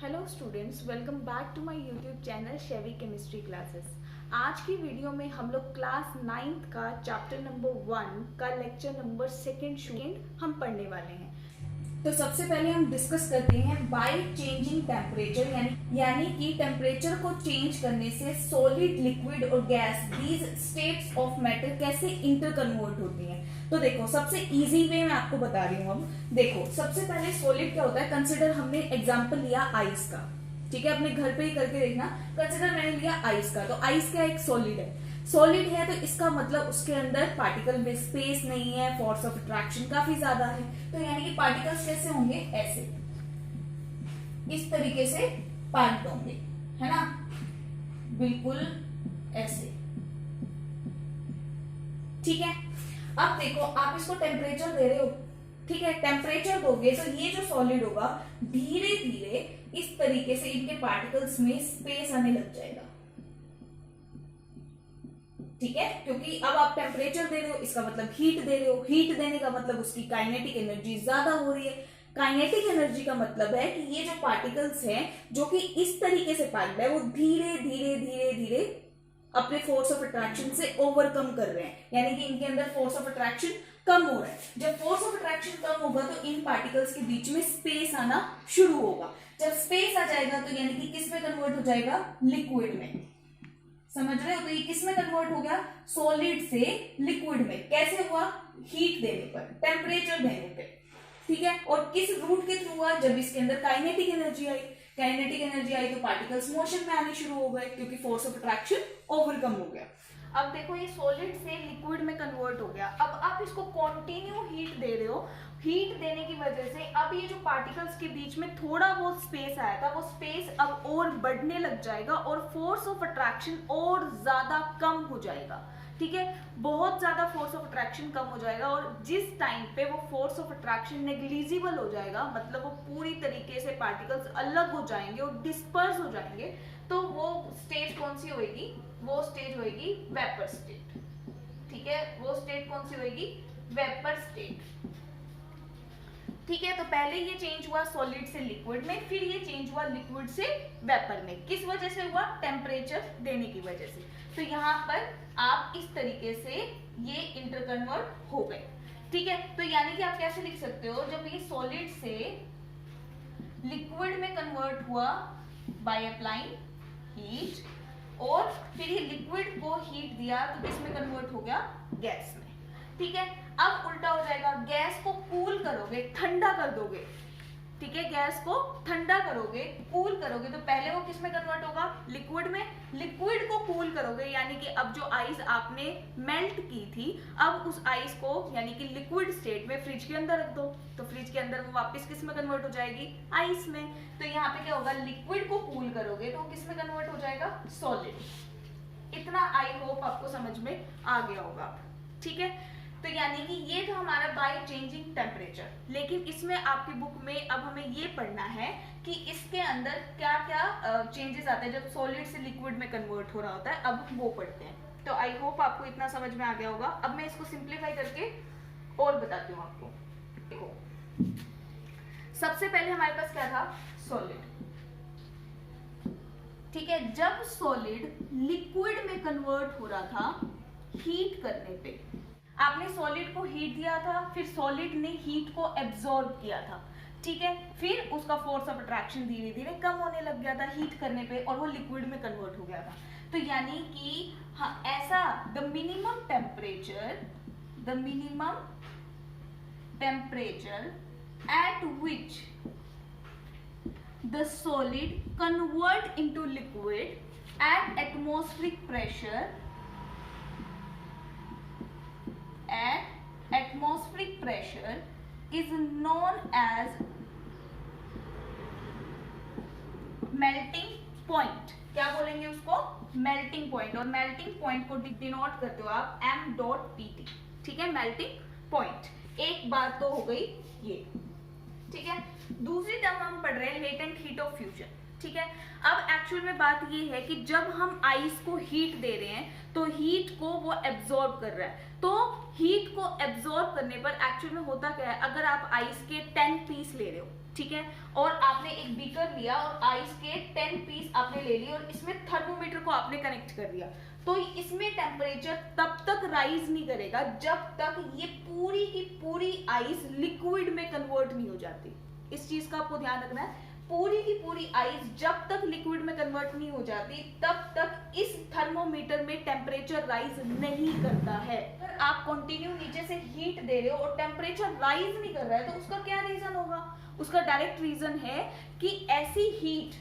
Hello students, welcome back to my YouTube channel Shevi chemistry classes. आज की video में हम लोग क्लास 9th का चैप्टर नंबर 1 का लेक्चर नंबर सेकेंड हम पढ़ने वाले हैं। तो सबसे पहले हम डिस्कस करते हैं बाय चेंजिंग टेम्परेचर, यानी कि टेम्परेचर को चेंज करने से सॉलिड, लिक्विड और gas, these states of matter कैसे इंटर कन्वर्ट होती हैं। तो देखो, सबसे इजी वे मैं आपको बता रही हूँ। हम देखो, सबसे पहले सॉलिड क्या होता है। कंसिडर हमने एग्जांपल लिया आइस का, ठीक है, अपने घर पे ही करके देखना। कंसिडर मैंने लिया आइस का, तो आइस क्या एक सॉलिड है। सॉलिड है तो इसका मतलब उसके अंदर पार्टिकल में स्पेस नहीं है, फोर्स ऑफ अट्रैक्शन काफी ज्यादा है। तो यानी कि पार्टिकल्स कैसे होंगे, ऐसे इस तरीके से पार्ट होंगे, है ना, बिल्कुल ऐसे। ठीक है, अब देखो, आप इसको टेम्परेचर दे रहे हो, ठीक है, टेम्परेचर दोगे तो ये जो सॉलिड होगा धीरे धीरे इस तरीके से इनके पार्टिकल्स में स्पेस आने लग जाएगा। ठीक है, क्योंकि अब आप टेम्परेचर दे रहे हो, इसका मतलब हीट दे रहे हो। हीट देने का मतलब उसकी काइनेटिक एनर्जी ज्यादा हो रही है। काइनेटिक एनर्जी का मतलब है कि ये जो पार्टिकल्स हैं जो कि इस तरीके से पैक्ड है, वो धीरे धीरे धीरे धीरे अपने फोर्स ऑफ अट्रैक्शन से ओवरकम कर रहे हैं, यानी कि इनके अंदर फोर्स ऑफ अट्रैक्शन कम हो रहा है। जब फोर्स ऑफ अट्रैक्शन कम होगा तो इन पार्टिकल्स के बीच में स्पेस आना शुरू होगा। जब स्पेस आ जाएगा तो यानी कि किस में कन्वर्ट हो जाएगा, लिक्विड में। समझ रहे हो, तो ये किस में कन्वर्ट हो गया, सॉलिड से लिक्विड में। कैसे हुआ, हीट देने पर, टेम्परेचर देने पे। ठीक है, और किस रूट के थ्रू हुआ, जब इसके अंदर काइनेटिक एनर्जी आई। काइनेटिक एनर्जी आई तो पार्टिकल्स मोशन में आने शुरू हो गए, क्योंकि फोर्स ऑफ अट्रैक्शन ओवरकम हो गया। अब देखो, ये सॉलिड से लिक्विड में कन्वर्ट हो गया। अब आप इसको कंटिन्यू हीट दे रहे हो। हीट देने की वजह से अब ये जो पार्टिकल्स के बीच में थोड़ा बहुत स्पेस आया था, वो स्पेस अब और बढ़ने लग जाएगा और फोर्स ऑफ अट्रैक्शन और ज्यादा कम हो जाएगा। ठीक है, बहुत ज्यादा फोर्स ऑफ अट्रैक्शन कम हो जाएगा, और जिस टाइम पे वो फोर्स ऑफ अट्रैक्शन नेग्लिजिबल हो जाएगा, मतलब वो पूरी तरीके से पार्टिकल्स अलग हो जाएंगे और डिस्पर्स हो जाएंगे, तो वो स्टेज कौन सी होगी, वो स्टेज होगी वेपर स्टेट। ठीक है, वो स्टेट कौन सी होगी, वेपर स्टेट। ठीक है, तो पहले ये चेंज हुआ सॉलिड से लिक्विड में, फिर ये चेंज हुआ लिक्विड से वेपर में। किस वजह से हुआ, टेम्परेचर देने की वजह से। तो यहाँ पर आप इस तरीके से ये इंटर कन्वर्ट हो गए। ठीक है, तो यानी कि आप कैसे लिख सकते हो, जब ये सॉलिड से लिक्विड में कन्वर्ट हुआ बाय अप्लाइंग हीट, और फिर ये लिक्विड को हीट दिया तो किस में कन्वर्ट हो गया, गैस में। ठीक है, अब उल्टा हो जाएगा, गैस को कूल करोगे, ठंडा कर दोगे। ठीक है, गैस को ठंडा करोगे, कूल करोगे, तो पहले वो किस में कन्वर्ट होगा, लिक्विड में। लिक्विड को कूल करोगे, यानी कि अब जो आइस आपने मेल्ट की थी, अब उस आइस को यानी कि लिक्विड स्टेट में फ्रिज के अंदर रख दो, तो फ्रिज के अंदर वो वापस किस में कन्वर्ट हो जाएगी, आइस में। तो यहाँ पे क्या होगा, लिक्विड को कूल करोगे तो किस में कन्वर्ट हो जाएगा, सॉलिड। इतना आई होप आपको समझ में आ गया होगा। ठीक है, तो यानी कि ये तो हमारा बाय चेंजिंग टेम्परेचर। लेकिन इसमें आपकी बुक में अब हमें ये पढ़ना है कि इसके अंदर क्या क्या चेंजेस आते हैं जब सॉलिड से लिक्विड में कन्वर्ट हो रहा होता है। अब वो पढ़ते हैं। तो आई होप आपको इतना समझ में आ गया होगा। अब मैं इसको सिंप्लीफाई करके और बताती हूँ आपको। देखो, सबसे पहले हमारे पास क्या था, सॉलिड। ठीक है, जब सॉलिड लिक्विड में कन्वर्ट हो रहा था हीट करने पे, आपने सॉलिड को हीट दिया था, फिर सॉलिड ने हीट को एब्जॉर्ब किया था। ठीक है, फिर उसका फोर्स ऑफ अट्रैक्शन धीरे धीरे कम होने लग गया था हीट करने पे, और वो लिक्विड में कन्वर्ट हो गया था। तो यानी कि हाँ, ऐसा the minimum temperature at which the solid convert into liquid at atmospheric pressure is known as melting point। क्या बोलेंगे उसको, melting point। और melting point को डिनोट करते हो आप m.pt। ठीक है, melting point। एक बात तो हो गई ये। ठीक है, दूसरी टर्म हम पढ़ रहे हैं लेटेंट हीट ऑफ फ्यूजन। ठीक है, अब एक्चुअल में बात ये है कि जब हम आइस को हीट दे रहे हैं तो हीट को वो एब्जॉर्ब कर रहा है। तो हीट को एब्जॉर्ब करने पर एक्चुअल में होता क्या है, अगर आप आइस के 10 पीस ले रहे हो, ठीक है, और आपने एक बीकर लिया और आइस के 10 पीस आपने ले लिए और इसमें थर्मोमीटर को आपने कनेक्ट कर दिया, तो इसमें टेम्परेचर तब तक राइज नहीं करेगा जब तक ये पूरी की पूरी आइस लिक्विड में कन्वर्ट नहीं हो जाती। इस चीज का आपको ध्यान रखना है, पूरी की पूरी आइस जब तक लिक्विड में कन्वर्ट नहीं हो जाती तब तक इस थर्मोमीटर में टेम्परेचर राइज नहीं करता है। अगर आप कंटिन्यू नीचे से हीट दे रहे हो और टेम्परेचर राइज नहीं कर रहा है तो उसका क्या रीजन होगा? उसका डायरेक्ट रीजन है कि ऐसी हीट,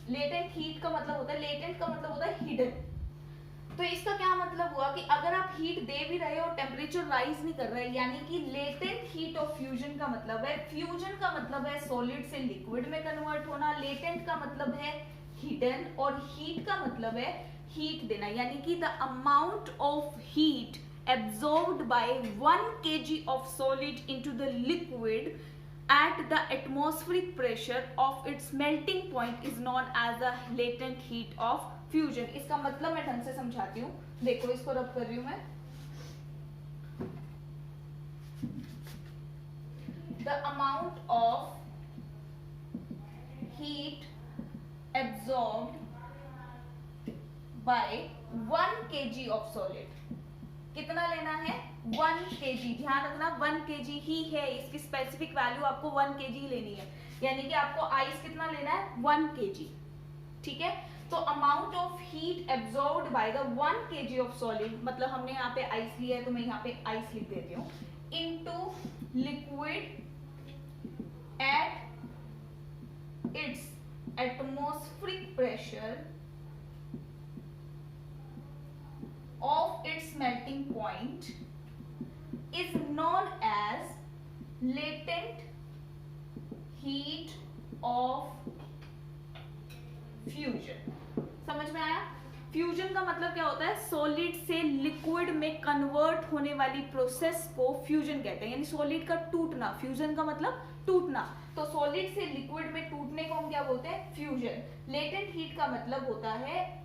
लेटेंट हीट का मतलब होता है, लेटेंट का मतलब होता है हिडन। तो इसका क्या मतलब हुआ कि अगर आप हीट दे भी रहे हो और टेम्परेचर राइज नहीं कर रहा है, यानी कि लेटेंट हीट ऑफ फ्यूजन का मतलब है, फ्यूजन का मतलब है सॉलिड से लिक्विड में कन्वर्ट होना, लेटेंट का मतलब है हिडन, और हीट का मतलब है हीट देना, यानी कि the amount of heat absorbed by 1 kg of solid into the liquid at the atmospheric pressure of its melting point is known as the latent heat of fusion। इसका मतलब मैं ढंग से समझाती हूँ, देखो इसको रब कर रही हूँ मैं। The amount of heat absorbed by 1 kg of solid, कितना लेना है? 1 kg। ध्यान रखना 1 kg ही है, इसकी स्पेसिफिक वैल्यू आपको 1 kg लेनी है, यानी कि आपको आइस कितना लेना है? 1 kg, ठीक है। तो amount of heat absorbed by the 1 kg of solid, मतलब हमने यहाँ पे आइस लिया है तो मैं यहाँ पे आइस लिख देती हूँ, into liquid at its atmospheric pressure of its melting point is known as latent heat of fusion। समझ में आया? फ्यूजन का मतलब क्या होता है? सॉलिड से लिक्विड में कन्वर्ट होने वाली प्रोसेस को फ्यूजन कहते हैं, यानी सॉलिड का टूटना। फ्यूजन का मतलब टूटना, तो सॉलिड से लिक्विड में टूटने को हम क्या बोलते हैं? फ्यूजन। लेटेंट हीट का मतलब होता है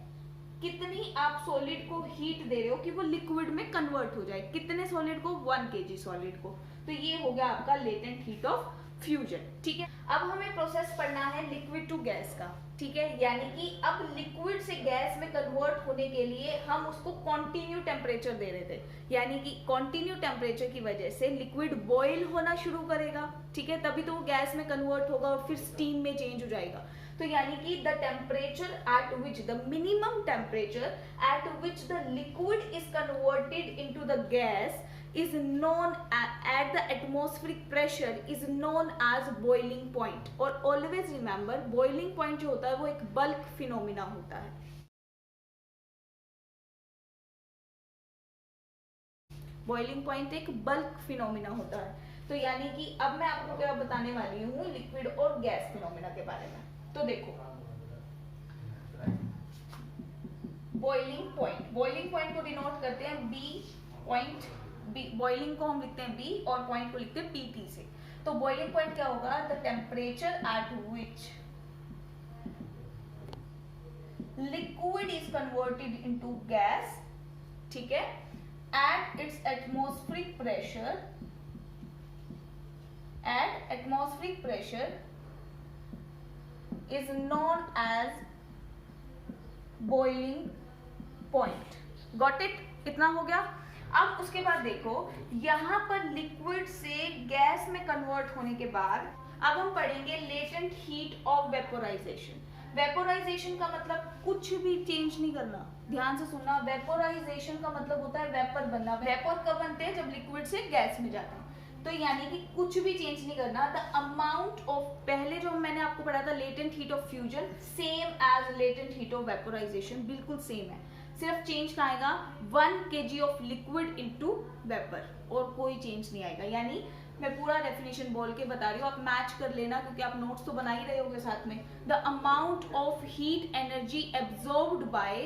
कितनी आप सॉलिड को हीट दे रहे हो कि वो लिक्विड में कन्वर्ट हो जाए, कितने सॉलिड को? 1 kg सॉलिड को। तो ये हो गया आपका लेटेंट हीट ऑफ फ्यूजन, ठीक है। अब हमें प्रोसेस पढ़ना है लिक्विड टू गैस का, ठीक है, यानी कि अब लिक्विड से गैस में कन्वर्ट होने के लिए हम उसको कॉन्टिन्यू टेम्परेचर दे रहे थे, यानी कि कॉन्टिन्यू टेम्परेचर की वजह से लिक्विड बॉयल होना शुरू करेगा, ठीक है, तभी तो वो गैस में कन्वर्ट होगा और फिर स्टीम में चेंज हो जाएगा। तो यानी कि the temperature at which, the minimum temperature at which the liquid is converted into the gas is known at the atmospheric pressure is known as boiling point। और always remember boiling point जो होता है वो एक bulk phenomena होता है। Boiling point एक bulk phenomena होता है। तो यानी कि अब मैं आपको क्या बताने वाली हूँ लिक्विड और गैस फिनोमिना के बारे में। तो देखो बॉइलिंग पॉइंट को डिनोट करते हैं बी पॉइंट, बॉइलिंग को हम लिखते हैं बी और पॉइंट को लिखते हैं पीटी से। तो बॉइलिंग पॉइंट क्या होगा? The temperature at which liquid is converted into gas, ठीक है, at its atmospheric pressure is known as boiling point. Got it? इतना हो गया। अब उसके बाद देखो यहां पर लिक्विड से गैस में कन्वर्ट होने के बाद अब हम पढ़ेंगे latent heat of vaporisation. Vaporisation का मतलब कुछ भी चेंज नहीं करना, ध्यान से सुनना। वेपोराइजेशन का मतलब होता है वेपर बनना। वेपर कब बनते हैं? जब लिक्विड से गैस में जाते हैं। तो यानी कि कुछ भी चेंज नहीं करना। द अमाउंट ऑफ, पहले जो मैंने आपको पढ़ा था latent heat of fusion, same as latent heat of vaporization, बिल्कुल सेम है, सिर्फ चेंज कहाँ आएगा? 1 kg of liquid into vapour, और कोई चेंज नहीं आएगा। यानी मैं पूरा डेफिनेशन बोल के बता रही हूँ, आप मैच कर लेना क्योंकि आप नोट्स तो बना ही रहे होगे साथ में। The amount of heat energy absorbed by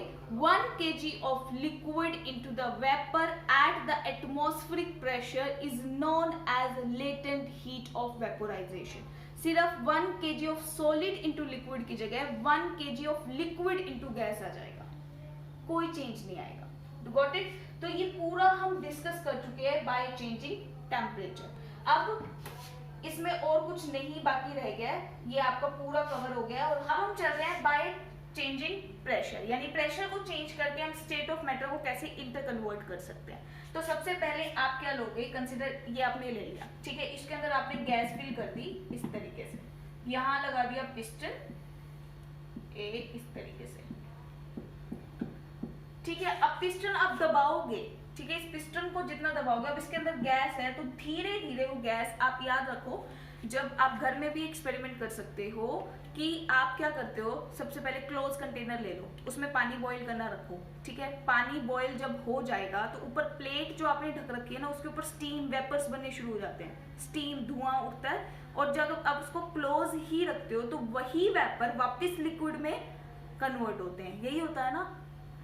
1 kg of liquid into the vapour at the atmospheric pressure is known as latent heat of vaporisation. सिर्फ 1 kg of solid into liquid की जगह 1 kg of liquid into gas आ जाएगा, कोई change नहीं आएगा। Got it? तो ये पूरा हम डिस्कस कर चुके हैं बाय चेंजिंग टेम्परेचर। अब इसमें और कुछ नहीं बाकी रह गया है, ये आपका पूरा कवर हो गया। और अब हम चल रहे हैं बाय चेंजिंग प्रेशर, यानी प्रेशर को चेंज करके हम स्टेट ऑफ मैटर को कैसे इंटर कन्वर्ट कर सकते हैं। तो सबसे पहले आप क्या लोगे, कंसिडर ये आपने ले लिया, ठीक है, इसके अंदर आपने गैस फिल कर दी इस तरीके से, यहां लगा दिया पिस्टन ए इस तरीके से, ठीक है। अब पिस्टन आप दबाओगे, ठीक है, इस पिस्टन को जितना दबाओगे, अब इसके अंदर गैस है तो धीरे धीरे वो गैस, आप याद रखो जब आप घर में भी एक्सपेरिमेंट कर सकते हो कि आप क्या करते हो, सबसे पहले क्लोज कंटेनर ले लो, उसमें पानी बॉईल करना रखो, ठीक है। पानी बॉईल जब हो जाएगा तो ऊपर प्लेट जो आपने ढक रखी है ना, उसके ऊपर स्टीम वेपर्स बनने शुरू हो जाते हैं, स्टीम धुआं उठता है, और जब आप उसको क्लोज ही रखते हो तो वही वेपर वापस लिक्विड में कन्वर्ट होते हैं। यही होता है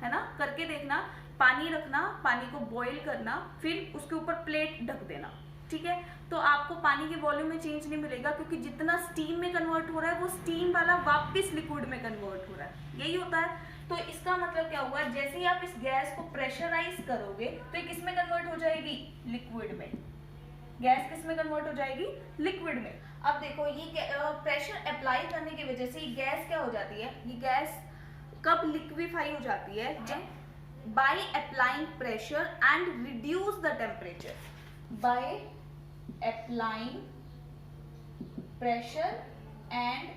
ना, करके देखना, पानी रखना, पानी को बॉईल करना, फिर उसके ऊपर प्लेट ढक देना, ठीक है। तो आपको पानी के वॉल्यूम में चेंज नहीं मिलेगा, क्योंकि जितना स्टीम में कन्वर्ट हो रहा है वो स्टीम वाला वापस लिक्विड में कन्वर्ट हो रहा है, यही होता है। तो इसका मतलब क्या हुआ, जैसे ही आप इस गैस को प्रेशराइज करोगे तो ये किस में कन्वर्ट हो जाएगी, लिक्विड में। गैस किस में कन्वर्ट हो जाएगी, लिक्विड में। अब देखो ये प्रेशर अप्लाई करने की वजह से ये गैस क्या हो जाती है, ये गैस कब लिक्विफाई हो जाती है, जब by applying pressure and reduce the temperature, by applying pressure and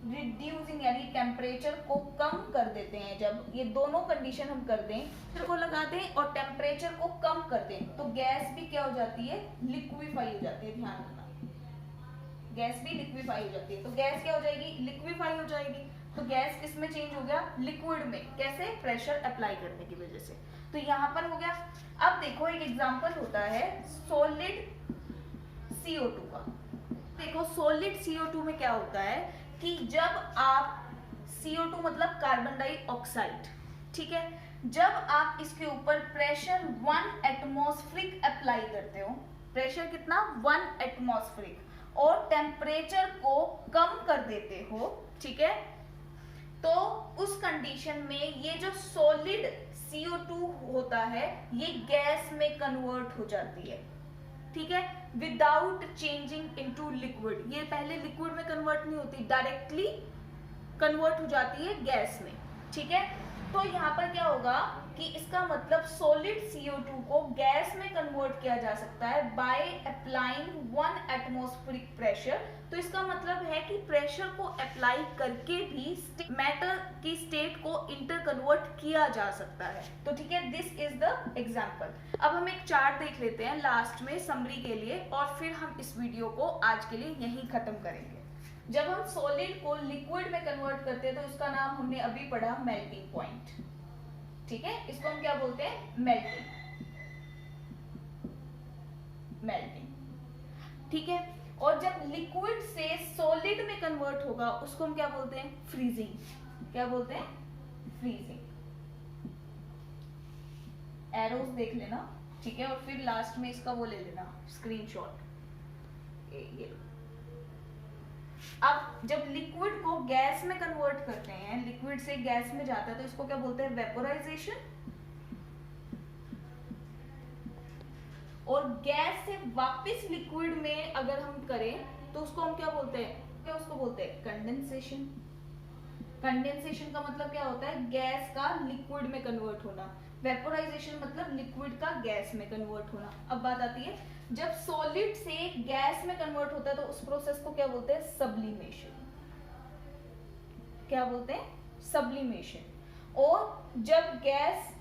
reducing, यानी टेम्परेचर को कम कर देते हैं। जब ये दोनों कंडीशन हम कर दें, प्रेशर को लगा दें और टेम्परेचर को कम कर दें, तो गैस भी क्या हो जाती है, लिक्विफाई हो जाती है। ध्यान रखना, गैस भी लिक्विफाई हो जाती है। तो गैस क्या हो जाएगी, लिक्विफाई हो जाएगी। तो गैस किस में चेंज हो गया, लिक्विड में, कैसे, प्रेशर अप्लाई करने की वजह से। तो यहाँ पर हो गया। अब देखो एक एग्जांपल होता है सॉलिड CO2 का। देखो सॉलिड CO2 में क्या होता है कि जब आप CO2 मतलब कार्बन डाइऑक्साइड, ठीक है, जब आप इसके ऊपर प्रेशर 1 एटमॉस्फेरिक अप्लाई करते हो, प्रेशर कितना, 1 एटमॉस्फेरिक, और टेम्परेचर को कम कर देते हो, ठीक है, तो उस कंडीशन में ये जो सॉलिड CO2 होता है ये गैस में कन्वर्ट हो जाती है, ठीक है, विदाउट चेंजिंग इनटू लिक्विड। ये पहले लिक्विड में कन्वर्ट नहीं होती, डायरेक्टली कन्वर्ट हो जाती है गैस में, ठीक है। तो यहाँ पर क्या होगा कि इसका मतलब सॉलिड CO2 को गैस में कन्वर्ट किया जा सकता है बाय अप्लाइंग 1 एटमॉस्फेरिक प्रेशर। तो इसका मतलब है कि प्रेशर को अप्लाई करके भी मैटर की स्टेट को इंटर कन्वर्ट किया जा सकता है। तो ठीक है, दिस इज द एग्जांपल। अब हम एक चार्ट देख लेते हैं लास्ट में समरी के लिए, और फिर हम इस वीडियो को आज के लिए यहीं खत्म करेंगे। जब हम सॉलिड को लिक्विड में कन्वर्ट करते हैं तो इसका नाम हमने अभी पढ़ा मेल्टिंग पॉइंट, ठीक है, इसको हम क्या बोलते हैं, मेल्टिंग, ठीक है। और जब लिक्विड से सॉलिड में कन्वर्ट होगा उसको हम क्या बोलते हैं, फ्रीजिंग। क्या बोलते हैं, फ्रीजिंग। एरोज देख लेना, ठीक है, और फिर लास्ट में इसका वो ले लेना स्क्रीनशॉट, ये लो। अब जब लिक्विड को गैस में कन्वर्ट करते हैं, लिक्विड से गैस में जाता है, तो इसको क्या बोलते हैं, वेपोराइजेशन। और गैस से वापस लिक्विड में अगर हम करें तो उसको हम क्या बोलते हैं, क्या उसको बोलते हैं, कंडेंसेशन। कंडेंसेशन का मतलब क्या होता है, गैस का लिक्विड में कन्वर्ट होना। वेपोराइजेशन मतलब लिक्विड का गैस में कन्वर्ट होना। अब बात आती है, जब सॉलिड से गैस में कन्वर्ट होता है तो उस प्रोसेस को क्या बोलते हैं, सब्लिमेशन। क्या बोलते हैं, सब्लिमेशन। और जब गैस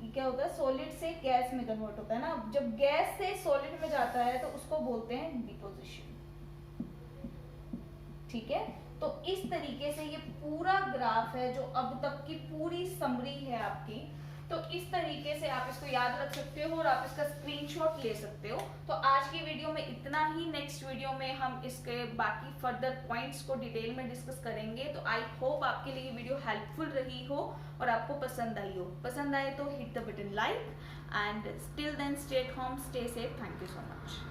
क्या होता है, सॉलिड से गैस में कन्वर्ट होता है ना, जब गैस से सॉलिड में जाता है तो उसको बोलते हैं डिपोजिशन, ठीक है। तो इस तरीके से ये पूरा ग्राफ है जो अब तक की पूरी समरी है आपकी। तो इस तरीके से आप इसको याद रख सकते हो और आप इसका स्क्रीनशॉट ले सकते हो। तो आज की वीडियो में इतना ही। नेक्स्ट वीडियो में हम इसके बाकी फर्दर पॉइंट्स को डिटेल में डिस्कस करेंगे। तो आई होप आपके लिए ये वीडियो हेल्पफुल रही हो और आपको पसंद आई हो। पसंद आए तो hit the button like and till then stay at home, stay safe. Thank you so much.